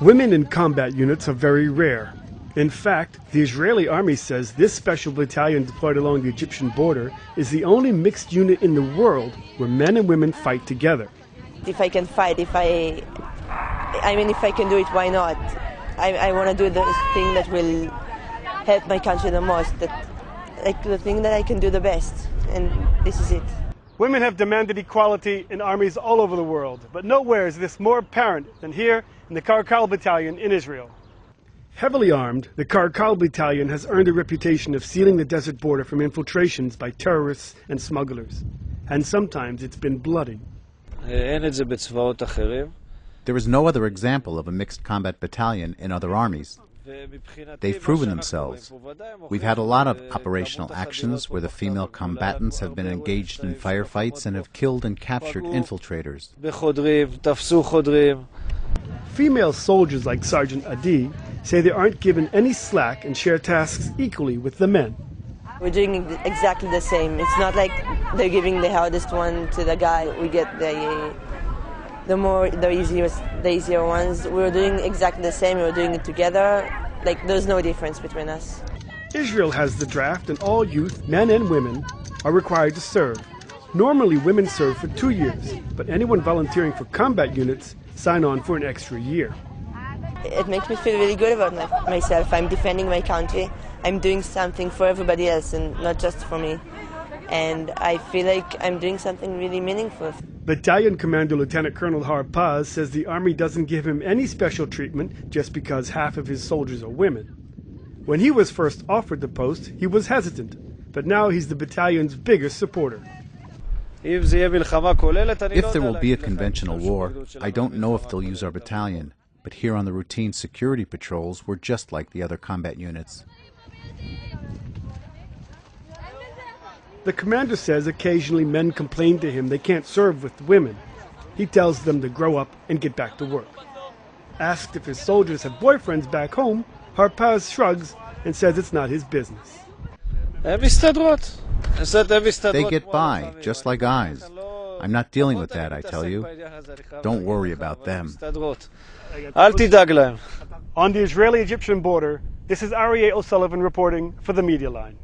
Women in combat units are very rare. In fact, the Israeli army says this special battalion deployed along the Egyptian border is the only mixed unit in the world where men and women fight together. If I can fight, if I can do it, why not? I want to do the thing that will help my country the most, the thing that I can do the best, and this is it. Women have demanded equality in armies all over the world, but nowhere is this more apparent than here in the Karakal battalion in Israel. Heavily armed, the Karakal battalion has earned a reputation of sealing the desert border from infiltrations by terrorists and smugglers. And sometimes it's been bloody. There is no other example of a mixed combat battalion in other armies. They've proven themselves. We've had a lot of operational actions where the female combatants have been engaged in firefights and have killed and captured infiltrators. Female soldiers like Sergeant Adi say they aren't given any slack and share tasks equally with the men. We're doing exactly the same. It's not like they're giving the hardest one to the guy. We get the easier ones. We're doing exactly the same. We're doing it together. Like, there's no difference between us. Israel has the draft, and all youth, men and women, are required to serve. Normally, women serve for 2 years, but anyone volunteering for combat units sign on for an extra year. It makes me feel really good about myself. I'm defending my country. I'm doing something for everybody else and not just for me. And I feel like I'm doing something really meaningful. Battalion Commander Lieutenant Colonel Harpaz says the Army doesn't give him any special treatment just because half of his soldiers are women. When he was first offered the post, he was hesitant, but now he's the battalion's biggest supporter. If there will be a conventional war, I don't know if they'll use our battalion. But here on the routine security patrols, we're just like the other combat units. The commander says occasionally men complain to him they can't serve with the women. He tells them to grow up and get back to work. Asked if his soldiers have boyfriends back home, Harpaz shrugs and says it's not his business. They get by, just like guys. I'm not dealing with that, I tell you. Don't worry about them. On the Israeli-Egyptian border, this is Aryeh O'Sullivan reporting for the Media Line.